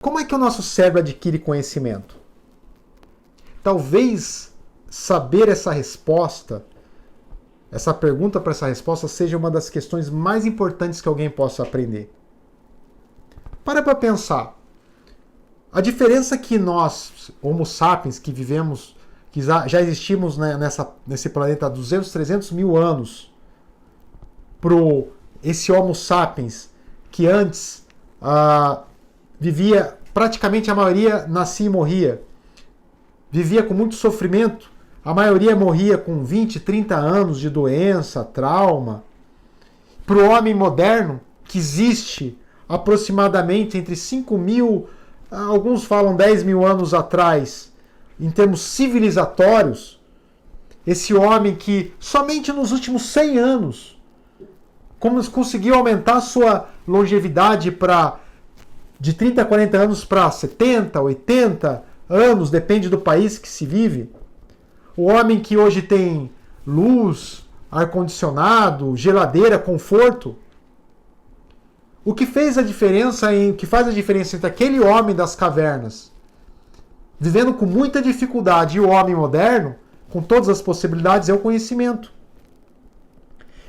Como é que o nosso cérebro adquire conhecimento? Talvez saber essa resposta, essa pergunta para essa resposta, seja uma das questões mais importantes que alguém possa aprender. Para pensar. A diferença que nós, Homo sapiens, que vivemos, que já existimos nesse planeta há 200, 300 mil anos, esse Homo sapiens, que antes vivia, praticamente a maioria nascia e morria, vivia com muito sofrimento, a maioria morria com 20, 30 anos de doença, trauma. Para o homem moderno, que existe aproximadamente entre 5 mil, alguns falam 10 mil anos atrás, em termos civilizatórios, esse homem que somente nos últimos 100 anos conseguiu aumentar a sua longevidade de 30 a 40 anos para 70, 80 anos, depende do país que se vive. O homem que hoje tem luz, ar-condicionado, geladeira, conforto. O que faz a diferença entre aquele homem das cavernas, vivendo com muita dificuldade, e o homem moderno, com todas as possibilidades, é o conhecimento.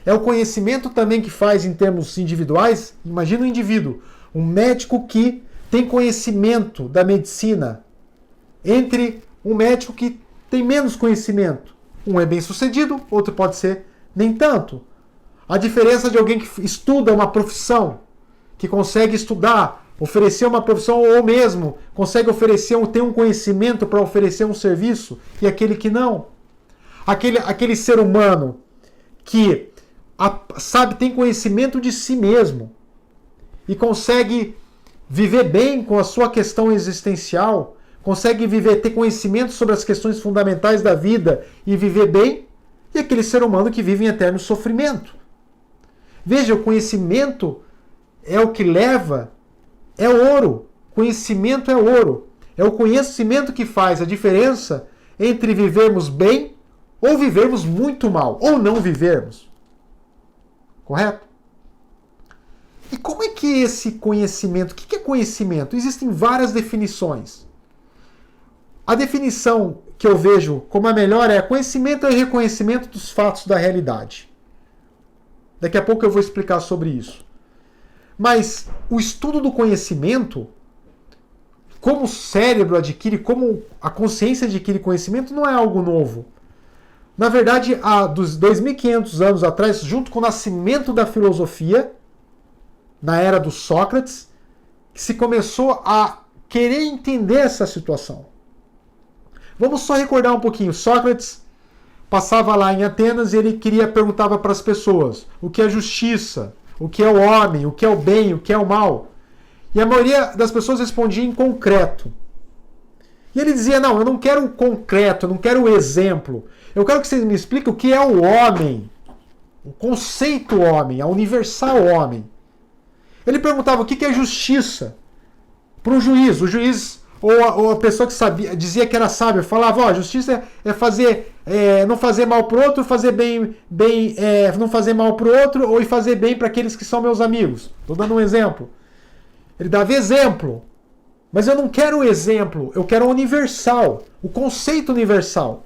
É o conhecimento também que faz, em termos individuais, imagina um indivíduo, um médico que tem conhecimento da medicina, entre um médico que tem menos conhecimento. Um é bem sucedido, outro pode ser nem tanto. A diferença de alguém que estuda uma profissão, que consegue estudar, oferecer uma profissão, ou mesmo consegue ter um conhecimento para oferecer um serviço, e aquele que não. Aquele ser humano que tem conhecimento de si mesmo e consegue viver bem com a sua questão existencial, consegue ter conhecimento sobre as questões fundamentais da vida e viver bem, e aquele ser humano que vive em eterno sofrimento. Veja, o conhecimento é o que leva, é ouro. Conhecimento é ouro. É o conhecimento que faz a diferença entre vivermos bem ou vivermos muito mal, ou não vivermos. Correto? E como é que esse conhecimento, o que é conhecimento? Existem várias definições. A definição que eu vejo como a melhor é: conhecimento é o reconhecimento dos fatos da realidade. Daqui a pouco eu vou explicar sobre isso. Mas o estudo do conhecimento, como o cérebro adquire, como a consciência adquire conhecimento, não é algo novo. Na verdade, há 2.500 anos atrás, junto com o nascimento da filosofia, na era do Sócrates, que se começou a querer entender essa situação. Vamos só recordar um pouquinho. Sócrates passava lá em Atenas e ele perguntava para as pessoas o que é justiça, o que é o homem, o que é o bem, o que é o mal. E a maioria das pessoas respondia em concreto. E ele dizia: não, eu não quero o concreto, eu não quero o exemplo. Eu quero que vocês me expliquem o que é o homem, o conceito homem, a universal homem. Ele perguntava o que é justiça para o juiz. O juiz, ou a pessoa que dizia que era sábio, falava: justiça é não fazer mal para o outro, fazer bem, não fazer mal para o outro, ou fazer bem para aqueles que são meus amigos. Estou dando um exemplo. Ele dava exemplo, mas eu não quero o exemplo, eu quero o universal, o conceito universal.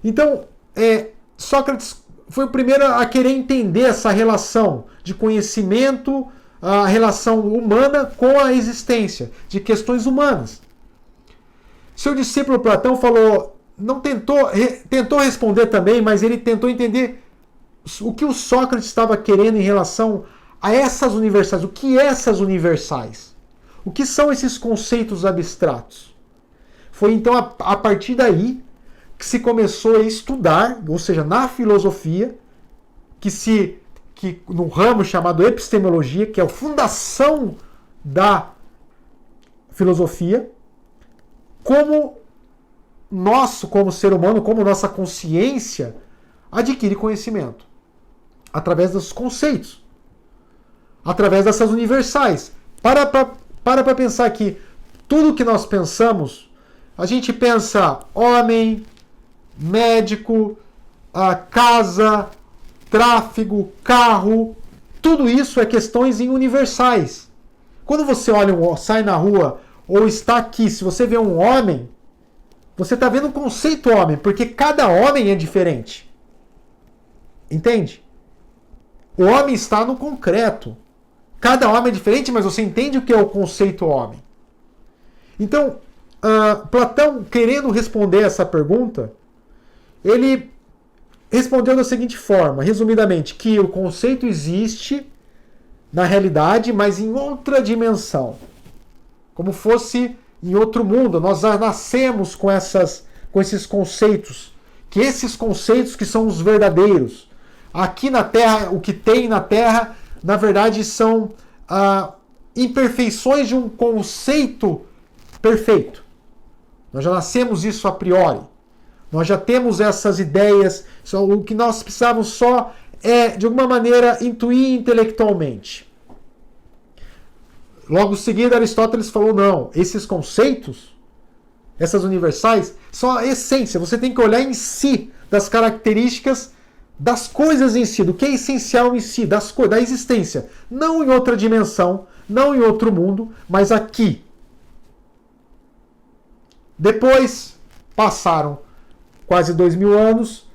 Então, Sócrates foi o primeiro a querer entender essa relação de conhecimento, a relação humana com a existência, de questões humanas. Seu discípulo Platão tentou responder também, mas ele tentou entender o que o Sócrates estava querendo em relação a essas universais. O que é essas universais? O que são esses conceitos abstratos? Foi então a partir daí que se começou a estudar, ou seja, na filosofia, que no ramo chamado epistemologia, que é a fundação da filosofia, como ser humano, como nossa consciência adquire conhecimento. Através dos conceitos. Através dessas universais. Para pensar que tudo que nós pensamos, a gente pensa homem, médico, casa, tráfego, carro, tudo isso é questões universais. Quando você olha, sai na rua ou está aqui, se você vê um homem, você está vendo um conceito homem, porque cada homem é diferente. Entende? O homem está no concreto. Cada homem é diferente, mas você entende o que é o conceito homem. Então, Platão, querendo responder essa pergunta, ele respondeu da seguinte forma, resumidamente, que o conceito existe na realidade, mas em outra dimensão. Como fosse em outro mundo. Nós nascemos com esses conceitos. Que esses conceitos que são os verdadeiros. Aqui na Terra, o que tem na Terra, na verdade, são imperfeições de um conceito perfeito. Nós já nascemos isso a priori. Nós já temos essas ideias. O que nós precisamos só é, de alguma maneira, intuir intelectualmente. Logo em seguida, Aristóteles falou, não, esses conceitos, essas universais, são a essência. Você tem que olhar em si, das características das coisas em si, do que é essencial em si, da existência. Não em outra dimensão, não em outro mundo, mas aqui. Depois, passaram quase 2000 anos,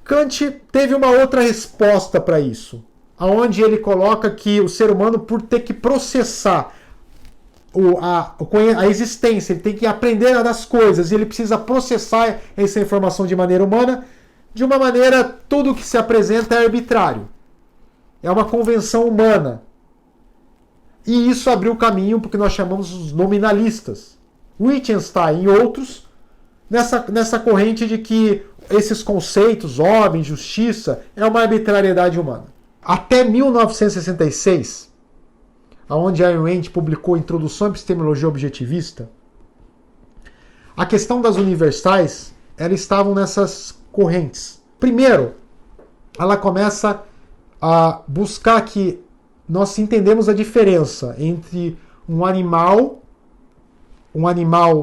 Kant teve uma outra resposta para isso, onde ele coloca que o ser humano, por ter que processar a existência, ele tem que aprender das coisas, e ele precisa processar essa informação de maneira humana. De uma maneira, tudo que se apresenta é arbitrário. É uma convenção humana. E isso abriu caminho para o que nós chamamos os nominalistas. Wittgenstein e outros, nessa corrente de que esses conceitos, homem, justiça, é uma arbitrariedade humana. Até 1966, onde Ayn Rand publicou Introdução à Epistemologia Objetivista, a questão das universais, elas estavam nessas correntes. Primeiro, ela começa a buscar que nós entendemos a diferença entre um animal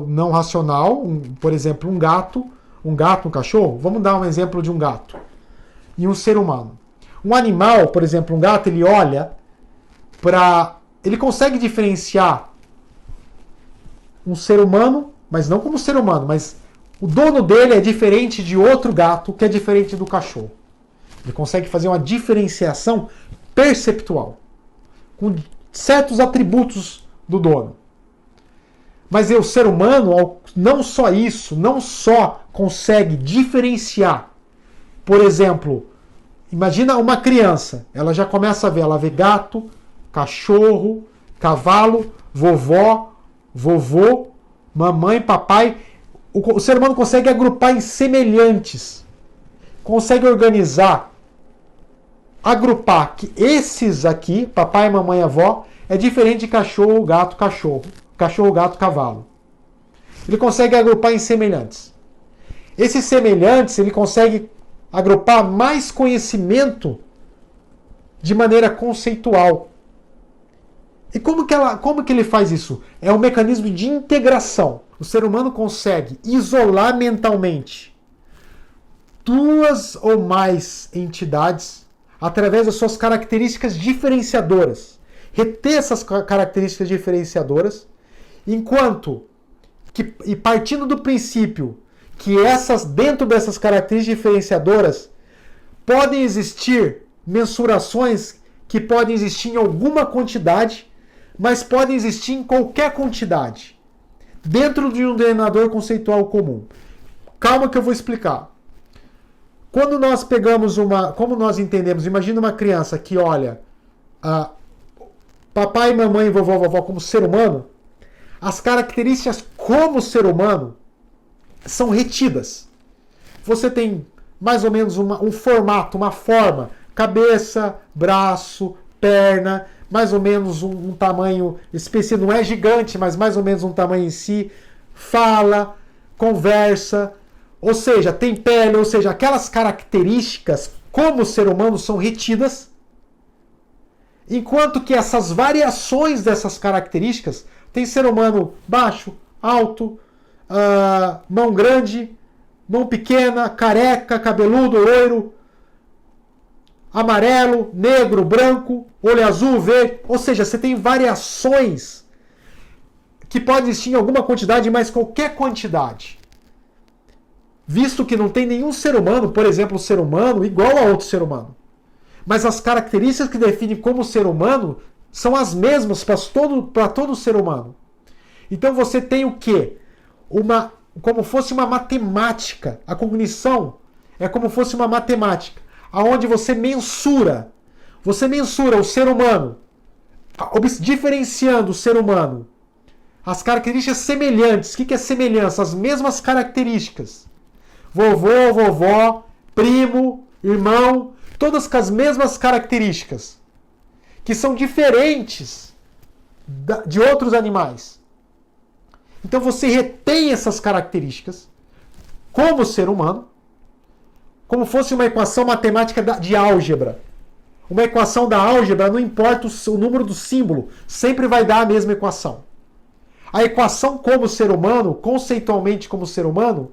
não racional, por exemplo, um gato, um cachorro. Vamos dar um exemplo de um gato. E um ser humano. Um animal, por exemplo, um gato, ele olha para... Ele consegue diferenciar um ser humano, mas não como ser humano, mas o dono dele é diferente de outro gato, que é diferente do cachorro. Ele consegue fazer uma diferenciação perceptual, com certos atributos do dono. Mas o ser humano, não só isso, não só consegue diferenciar. Por exemplo, imagina uma criança, ela já começa a ver, ela vê gato, cachorro, cavalo, vovó, vovô, mamãe, papai. O ser humano consegue agrupar em semelhantes, consegue organizar, agrupar que esses aqui, papai, mamãe, avó, é diferente de cachorro, gato, cachorro, gato, cavalo. Ele consegue agrupar em semelhantes. Esses semelhantes, ele consegue agrupar mais conhecimento de maneira conceitual. E como que ele faz isso? É um mecanismo de integração. O ser humano consegue isolar mentalmente duas ou mais entidades através das suas características diferenciadoras. Reter essas características diferenciadoras, e partindo do princípio que dentro dessas características diferenciadoras podem existir mensurações que podem existir em alguma quantidade, mas podem existir em qualquer quantidade, dentro de um denominador conceitual comum. Calma que eu vou explicar. Quando nós como nós entendemos, imagina uma criança que olha papai, mamãe, vovó como ser humano, as características como ser humano são retidas. Você tem mais ou menos um formato, uma forma, cabeça, braço, perna, mais ou menos um tamanho específico, não é gigante, mas mais ou menos um tamanho em si, fala, conversa, ou seja, tem pele, ou seja, aquelas características como ser humano são retidas, enquanto que essas variações dessas características, tem ser humano baixo, alto, mão grande, mão pequena, careca, cabeludo, loiro, amarelo, negro, branco, olho azul, verde. Ou seja, você tem variações que podem existir em alguma quantidade, mas qualquer quantidade. Visto que não tem nenhum ser humano, por exemplo, um ser humano igual a outro ser humano. Mas as características que definem como ser humano são as mesmas para todo ser humano. Então você tem o quê? Como fosse uma matemática. A cognição é como fosse uma matemática, aonde você mensura o ser humano, diferenciando o ser humano. As características semelhantes. O que é semelhança? As mesmas características. Vovô, vovó, primo, irmão, todas com as mesmas características, que são diferentes de outros animais. Então você retém essas características como ser humano, como fosse uma equação matemática de álgebra. Uma equação da álgebra, não importa o número do símbolo, sempre vai dar a mesma equação. A equação como ser humano, conceitualmente como ser humano,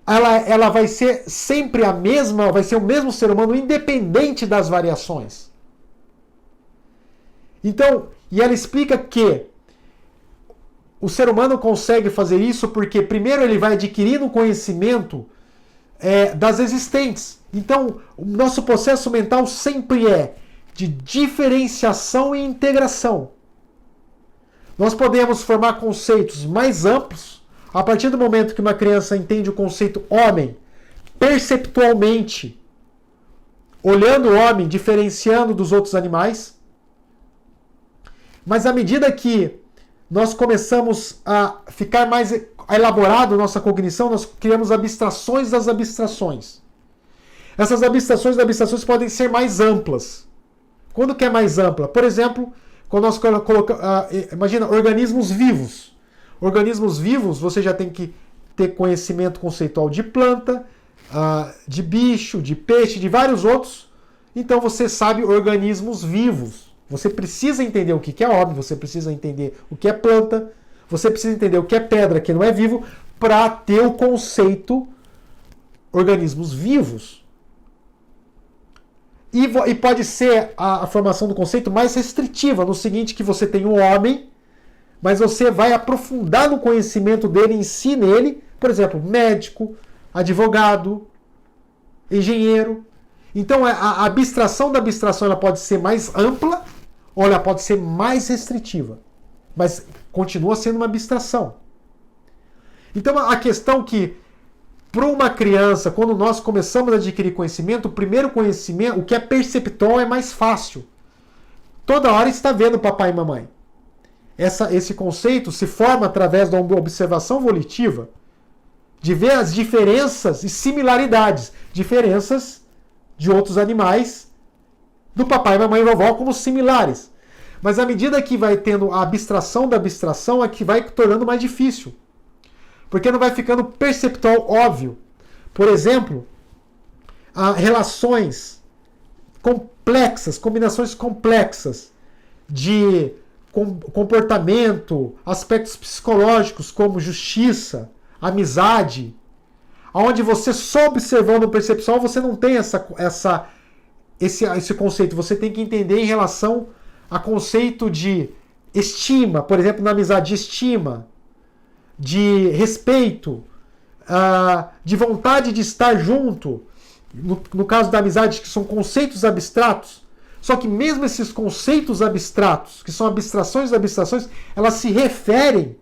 ela vai ser sempre a mesma, vai ser o mesmo ser humano, independente das variações. Então, e ela explica que o ser humano consegue fazer isso porque, primeiro, ele vai adquirindo conhecimento das existentes. Então, o nosso processo mental sempre é de diferenciação e integração. Nós podemos formar conceitos mais amplos a partir do momento que uma criança entende o conceito homem perceptualmente, olhando o homem, diferenciando dos outros animais. Mas à medida que nós começamos a ficar mais elaborado nossa cognição, nós criamos abstrações das abstrações. Essas abstrações podem ser mais amplas. Quando que é mais ampla? Por exemplo, quando nós colocamos, imagina, organismos vivos. Organismos vivos, você já tem que ter conhecimento conceitual de planta, de bicho, de peixe, de vários outros. Então você sabe organismos vivos. Você precisa entender o que é homem, você precisa entender o que é planta, você precisa entender o que é pedra, que não é vivo, para ter o conceito organismos vivos. E pode ser a formação do conceito mais restritiva, no seguinte que você tem um homem, mas você vai aprofundar no conhecimento dele em si, nele, por exemplo, médico, advogado, engenheiro. Então a abstração da abstração ela pode ser mais ampla ou ela pode ser mais restritiva, mas continua sendo uma abstração. Então a questão que para uma criança, quando nós começamos a adquirir conhecimento, o primeiro conhecimento, o que é perceptual é mais fácil. Toda hora está vendo papai e mamãe. Esse conceito se forma através da observação volitiva, de ver as diferenças e similaridades, diferenças de outros animais, do papai, mamãe e vovó como similares. Mas à medida que vai tendo a abstração da abstração, é que vai tornando mais difícil. Porque não vai ficando perceptual óbvio. Por exemplo, relações complexas, combinações complexas de comportamento, aspectos psicológicos como justiça, amizade, onde você só observando o perceptual você não tem esse conceito. Você tem que entender em relação a conceito de estima, por exemplo, na amizade, de estima, de respeito, de vontade de estar junto. No caso da amizade, que são conceitos abstratos. Só que mesmo esses conceitos abstratos, que são abstrações das abstrações, elas se referem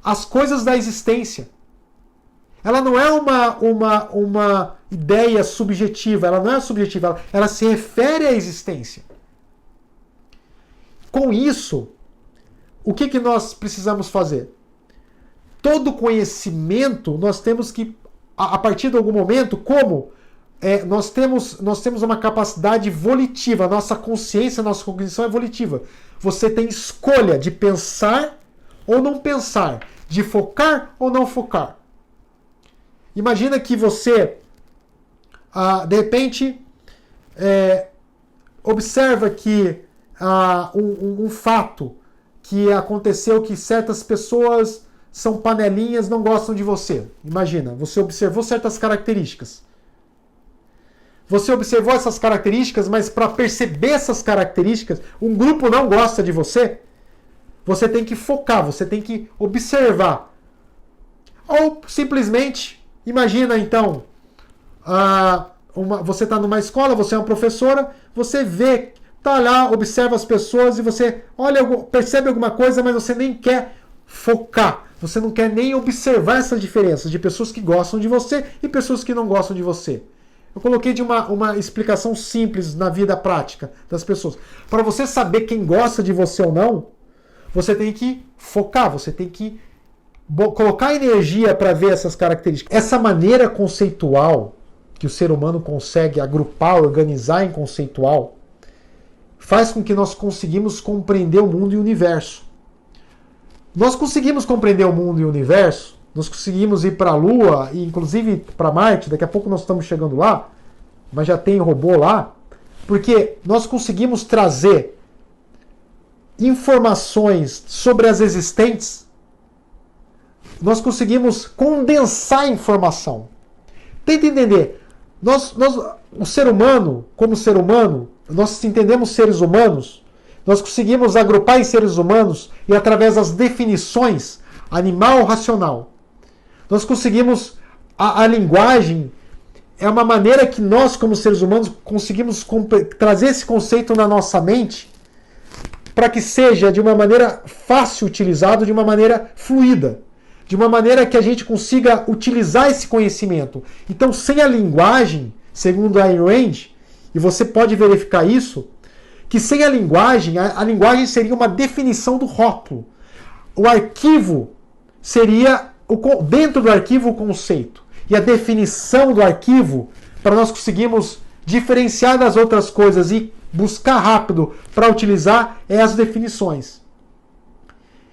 às coisas da existência. Ela não é uma ideia subjetiva, ela não é subjetiva, ela se refere à existência. Com isso, o que nós precisamos fazer? Todo conhecimento nós temos que, a partir de algum momento, nós temos uma capacidade volitiva, a nossa consciência, a nossa cognição é volitiva. Você tem escolha de pensar ou não pensar, de focar ou não focar. Imagina que você, de repente, observa que um fato que aconteceu, que certas pessoas são panelinhas, não gostam de você. Imagina, você observou certas características. você observou essas características, mas para perceber essas características, um grupo não gosta de você, você tem que focar, você tem que observar. Ou simplesmente, imagina então, você está numa escola, você é uma professora, você vê, está lá, observa as pessoas e você percebe alguma coisa, mas você nem quer focar. Você não quer nem observar essas diferenças de pessoas que gostam de você e pessoas que não gostam de você. Eu coloquei de uma explicação simples na vida prática das pessoas. Para você saber quem gosta de você ou não, você tem que focar, você tem que colocar energia para ver essas características. Essa maneira conceitual que o ser humano consegue agrupar, organizar em conceitual, faz com que nós conseguimos compreender o mundo e o universo. Nós conseguimos compreender o mundo e o universo, nós conseguimos ir para a Lua, e inclusive para Marte, daqui a pouco nós estamos chegando lá, mas já tem robô lá, porque nós conseguimos trazer informações sobre as existentes, nós conseguimos condensar a informação. Tenta entender, o ser humano, como ser humano, nós entendemos seres humanos, nós conseguimos agrupar em seres humanos e através das definições animal racional. Nós conseguimos, a linguagem é uma maneira que nós como seres humanos conseguimos trazer esse conceito na nossa mente para que seja de uma maneira fácil utilizado, de uma maneira fluida, de uma maneira que a gente consiga utilizar esse conhecimento. Então, sem a linguagem, segundo a Ayn Rand, e você pode verificar isso, que sem a linguagem seria uma definição do rótulo. O arquivo seria, dentro do arquivo, o conceito. E a definição do arquivo, para nós conseguirmos diferenciar das outras coisas e buscar rápido para utilizar, é as definições.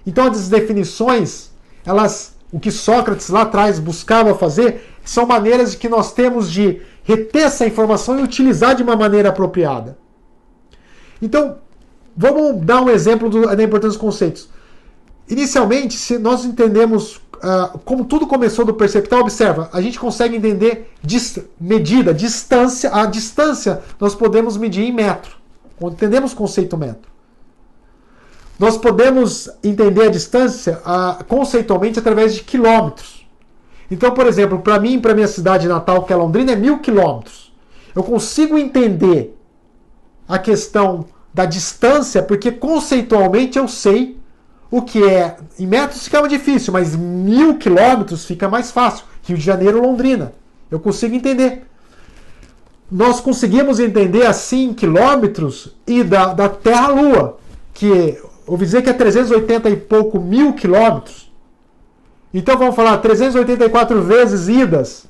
Então, as definições, o que Sócrates lá atrás buscava fazer, são maneiras que nós temos de reter essa informação e utilizar de uma maneira apropriada. Então, vamos dar um exemplo da importância dos conceitos. Inicialmente, se nós entendemos como tudo começou do perceptual, observa, a gente consegue entender medida, distância. A distância nós podemos medir em metro. Entendemos o conceito metro. Nós podemos entender a distância conceitualmente através de quilômetros. Então, por exemplo, para mim, para minha cidade natal, que é Londrina, é 1000 quilômetros. Eu consigo entender a questão da distância, porque conceitualmente eu sei o que é. Em metros fica difícil, mas 1000 quilômetros fica mais fácil. Rio de Janeiro, Londrina. Eu consigo entender. Nós conseguimos entender assim quilômetros e da Terra à Lua, que eu ouvi dizer que é 380 e pouco mil quilômetros. Então vamos falar 384 vezes idas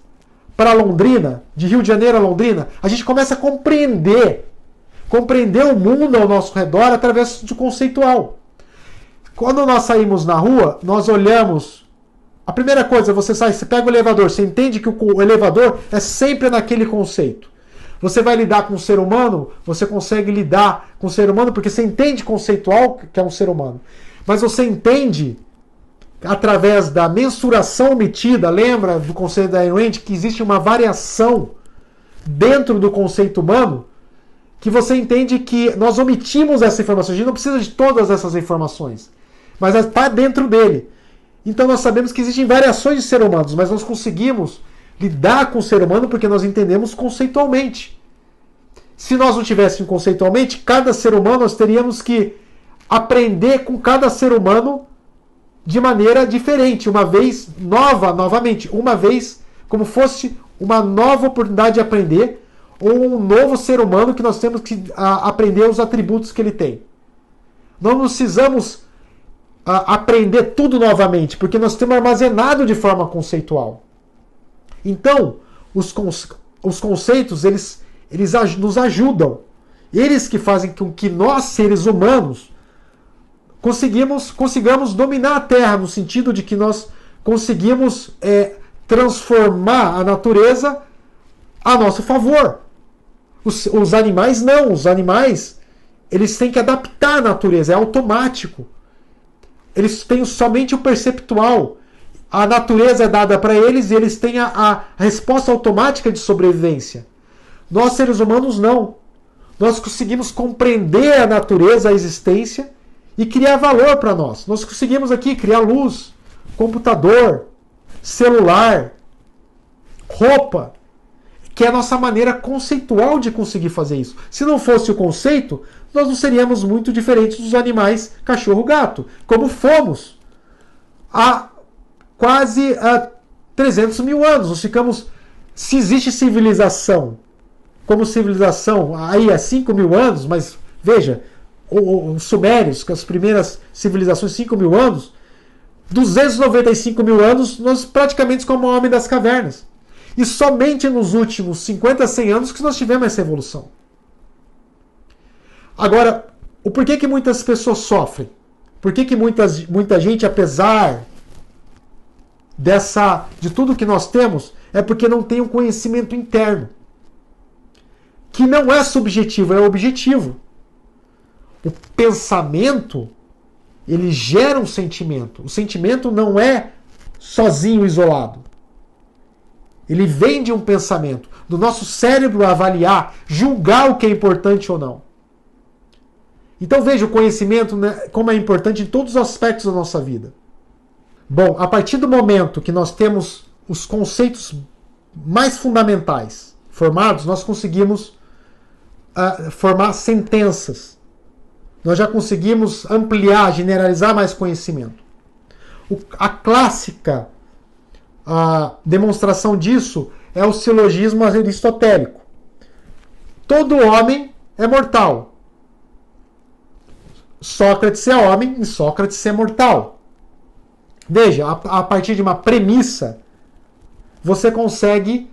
para Londrina, de Rio de Janeiro a Londrina. A gente começa a compreender o mundo ao nosso redor através do conceitual. Quando nós saímos na rua, nós olhamos. A primeira coisa, você pega o elevador, você entende que o elevador é sempre naquele conceito. Você vai lidar com o ser humano, você consegue lidar com o ser humano porque você entende conceitual que é um ser humano. Mas você entende através da mensuração omitida, lembra do conceito da Ayn Rand, que existe uma variação dentro do conceito humano, que você entende que nós omitimos essa informação. A gente não precisa de todas essas informações, mas está dentro dele. Então nós sabemos que existem variações de seres humanos, mas nós conseguimos lidar com o ser humano porque nós entendemos conceitualmente. Se nós não tivéssemos conceitualmente, cada ser humano nós teríamos que aprender com cada ser humano de maneira diferente, uma vez novamente, uma vez como fosse uma nova oportunidade de aprender, ou um novo ser humano que nós temos que aprender os atributos que ele tem. Não precisamos aprender tudo novamente, porque nós temos armazenado de forma conceitual. Então, os conceitos, eles nos ajudam. Eles que fazem com que nós, seres humanos, consigamos dominar a Terra, no sentido de que nós conseguimos transformar a natureza a nosso favor. Os animais não. Os animais, eles têm que adaptar a natureza, é automático. Eles têm somente o perceptual. A natureza é dada para eles e eles têm a resposta automática de sobrevivência. Nós, seres humanos, não. Nós conseguimos compreender a natureza, a existência e criar valor para nós. Nós conseguimos aqui criar luz, computador, celular, roupa, que é a nossa maneira conceitual de conseguir fazer isso. Se não fosse o conceito, nós não seríamos muito diferentes dos animais cachorro-gato, como fomos há quase 300 mil anos. Nós ficamos, se existe civilização, como civilização aí há 5 mil anos, mas veja, os sumérios, que as primeiras civilizações, 5 mil anos, 295 mil anos, nós praticamente como o homem das cavernas. E somente nos últimos 50, 100 anos que nós tivemos essa evolução. Agora, o porquê que muitas pessoas sofrem? Por que muita gente, apesar de tudo que nós temos, é porque não tem um conhecimento interno. Que não é subjetivo, é objetivo. O pensamento, ele gera um sentimento. O sentimento não é sozinho, isolado. Ele vem de um pensamento, do nosso cérebro avaliar, julgar o que é importante ou não. Então veja o conhecimento, né, como é importante em todos os aspectos da nossa vida. Bom, a partir do momento que nós temos os conceitos mais fundamentais formados, nós conseguimos formar sentenças. Nós já conseguimos ampliar, generalizar mais conhecimento. A clássica demonstração disso é o silogismo aristotélico. Todo homem é mortal. Sócrates é homem e Sócrates é mortal. Veja, a partir de uma premissa, você consegue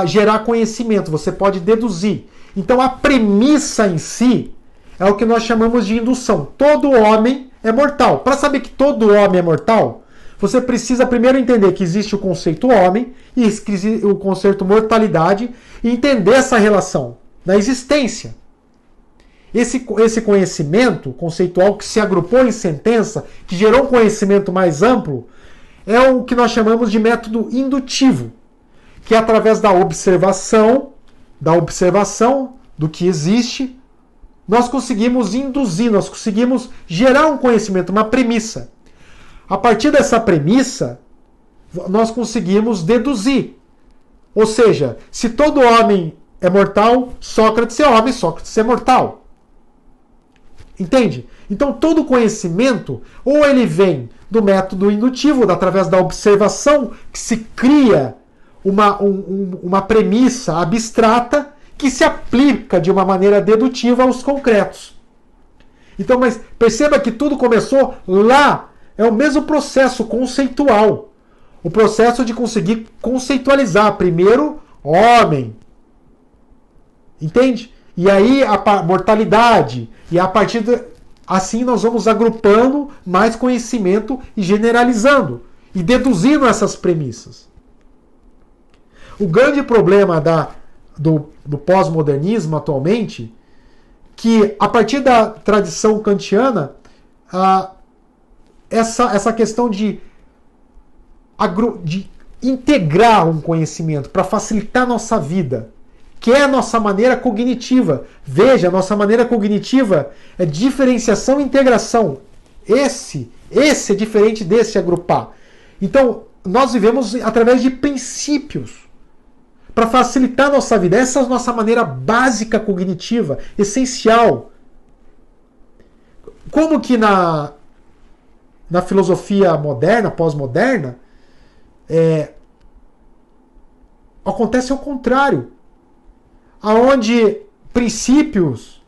gerar conhecimento, você pode deduzir. Então a premissa em si é o que nós chamamos de indução. Todo homem é mortal. Para saber que todo homem é mortal, você precisa primeiro entender que existe o conceito homem e o conceito mortalidade e entender essa relação na existência. Esse conhecimento conceitual que se agrupou em sentença, que gerou um conhecimento mais amplo, é o que nós chamamos de método indutivo, que é através da observação do que existe, nós conseguimos induzir, nós conseguimos gerar um conhecimento, uma premissa. A partir dessa premissa, nós conseguimos deduzir. Ou seja, se todo homem é mortal, Sócrates é homem, Sócrates é mortal. Entende? Então todo conhecimento, ou ele vem do método indutivo, através da observação, que se cria uma premissa abstrata que se aplica de uma maneira dedutiva aos concretos. Então, mas perceba que tudo começou lá. É o mesmo processo conceitual. O processo de conseguir conceitualizar primeiro homem. Entende? E aí a mortalidade. E a partir assim nós vamos agrupando mais conhecimento e generalizando. E deduzindo essas premissas. O grande problema do pós-modernismo atualmente, que a partir da tradição kantiana, essa questão de integrar um conhecimento para facilitar a nossa vida, que é a nossa maneira cognitiva. Veja, a nossa maneira cognitiva é diferenciação e integração. Esse é diferente desse agrupar. Então, nós vivemos através de princípios para facilitar a nossa vida. Essa é a nossa maneira básica cognitiva, essencial. Como que na filosofia moderna, pós-moderna, acontece ao contrário. Aonde princípios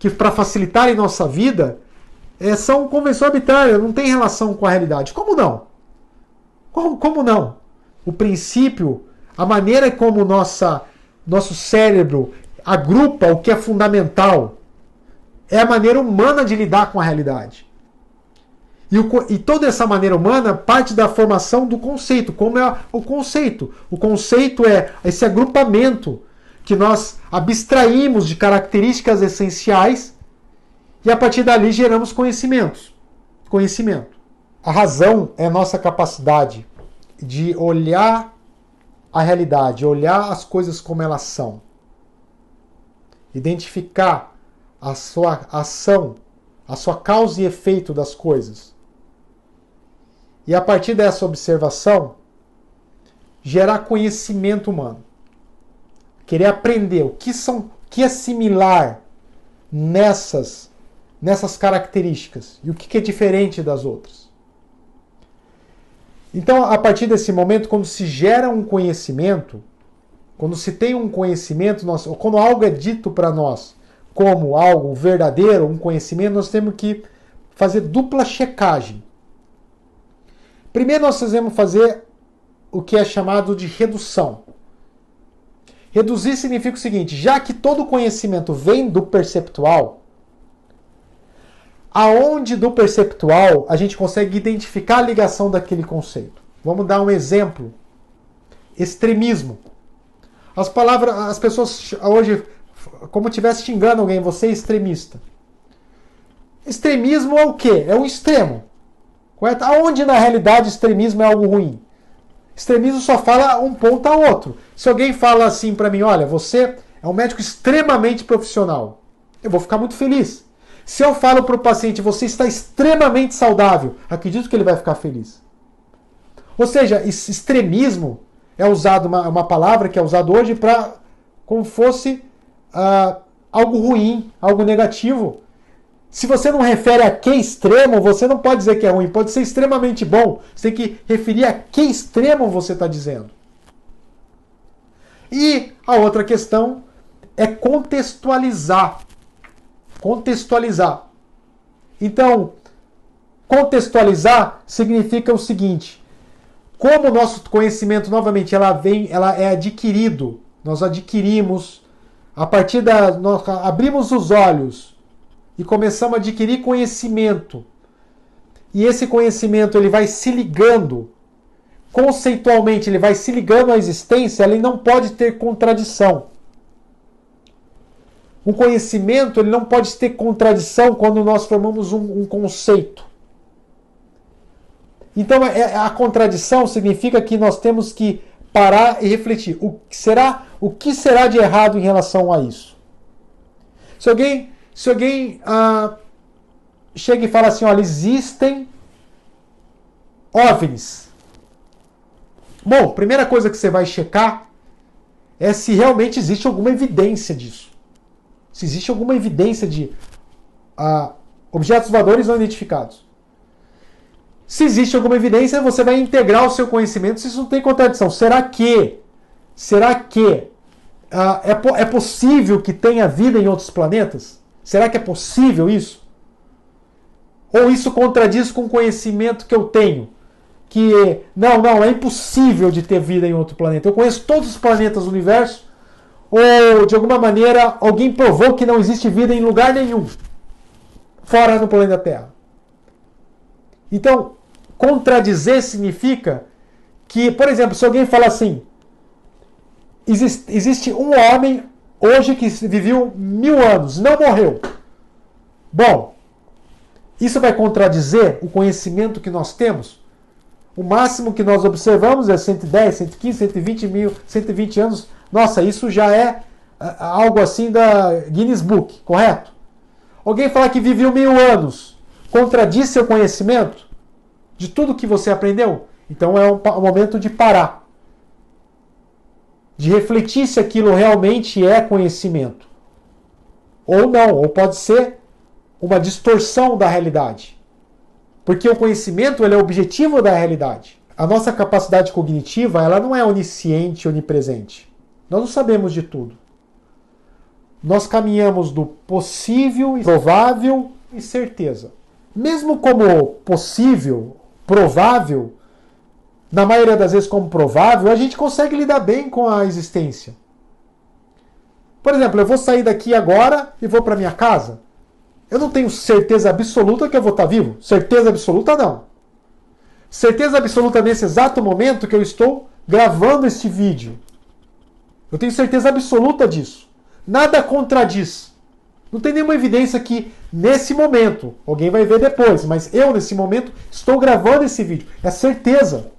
que para facilitarem nossa vida são convenção arbitrária, não tem relação com a realidade. Como não? Como não? O princípio, a maneira como nosso cérebro agrupa o que é fundamental, é a maneira humana de lidar com a realidade. E toda essa maneira humana parte da formação do conceito. Como é o conceito? O conceito é esse agrupamento que nós abstraímos de características essenciais e a partir dali geramos conhecimento. A razão é a nossa capacidade de olhar a realidade, olhar as coisas como elas são. identificar a sua ação, a sua causa e efeito das coisas. E a partir dessa observação, gerar conhecimento humano. Querer aprender o que é similar nessas características e o que é diferente das outras. Então, a partir desse momento, quando se gera um conhecimento, quando se tem um conhecimento, ou quando algo é dito para nós como algo verdadeiro, um conhecimento, nós temos que fazer dupla checagem. Primeiro nós devemos fazer o que é chamado de redução. Reduzir significa o seguinte: já que todo conhecimento vem do perceptual, aonde do perceptual a gente consegue identificar a ligação daquele conceito? Vamos dar um exemplo. Extremismo. As pessoas hoje, como estivesse xingando alguém, você é extremista. Extremismo é o quê? É um extremo. Correto? Aonde na realidade extremismo é algo ruim? Extremismo só fala um ponto a outro. Se alguém fala assim para mim, olha, você é um médico extremamente profissional, eu vou ficar muito feliz. Se eu falo para o paciente, você está extremamente saudável, acredito que ele vai ficar feliz. Ou seja, extremismo é usado, uma palavra que é usada hoje para como fosse algo ruim, algo negativo. Se você não refere a que extremo, você não pode dizer que é ruim. Pode ser extremamente bom. Você tem que referir a que extremo você está dizendo. E a outra questão é contextualizar. Contextualizar. Então, contextualizar significa o seguinte: como o nosso conhecimento, novamente, ela é adquirido. Nós adquirimos, nós abrimos os olhos e começamos a adquirir conhecimento. E esse conhecimento ele vai se ligando, conceitualmente, ele vai se ligando à existência, ele não pode ter contradição. O conhecimento ele não pode ter contradição quando nós formamos um conceito. Então, a contradição significa que nós temos que parar e refletir. O que será de errado em relação a isso? Se alguém chega e fala assim, olha, existem OVNIs. Bom, primeira coisa que você vai checar é se realmente existe alguma evidência disso. Se existe alguma evidência de objetos voadores não identificados. Se existe alguma evidência, você vai integrar o seu conhecimento se isso não tem contradição. Será que é possível que tenha vida em outros planetas? Será que é possível isso? Ou isso contradiz com o conhecimento que eu tenho? Que não, é impossível de ter vida em outro planeta. Eu conheço todos os planetas do universo, ou de alguma maneira alguém provou que não existe vida em lugar nenhum, fora no planeta Terra. Então, contradizer significa que, por exemplo, se alguém fala assim, existe um homem hoje que viveu 1000 anos, não morreu. Bom, isso vai contradizer o conhecimento que nós temos? O máximo que nós observamos é 110, 115, 120 anos. Nossa, isso já é algo assim da Guinness Book, correto? Alguém falar que viveu 1000 anos, contradiz seu conhecimento de tudo que você aprendeu? Então é um momento de parar, de refletir se aquilo realmente é conhecimento. Ou não, ou pode ser uma distorção da realidade. Porque o conhecimento ele é objetivo da realidade. A nossa capacidade cognitiva ela não é onisciente, onipresente. Nós não sabemos de tudo. Nós caminhamos do possível, provável e certeza. Mesmo como possível, provável, na maioria das vezes como provável, a gente consegue lidar bem com a existência. Por exemplo, eu vou sair daqui agora e vou para minha casa. Eu não tenho certeza absoluta que eu vou estar vivo. Certeza absoluta não. Certeza absoluta nesse exato momento que eu estou gravando este vídeo. Eu tenho certeza absoluta disso. Nada contradiz. Não tem nenhuma evidência que nesse momento, alguém vai ver depois, mas eu nesse momento estou gravando esse vídeo. É certeza.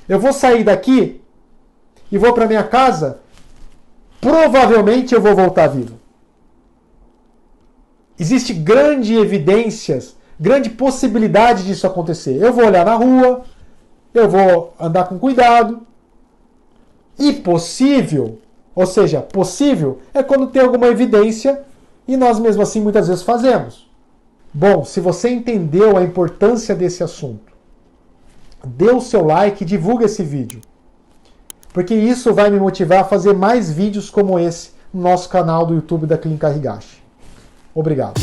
Eu vou sair daqui e vou para minha casa, provavelmente eu vou voltar vivo. existe grande evidências, grande possibilidade disso acontecer. Eu vou olhar na rua, eu vou andar com cuidado. E possível, ou seja, possível é quando tem alguma evidência e nós mesmo assim muitas vezes fazemos. Bom, se você entendeu a importância desse assunto, dê o seu like e divulgue esse vídeo. Porque isso vai me motivar a fazer mais vídeos como esse no nosso canal do YouTube da Clínica Higashi. Obrigado.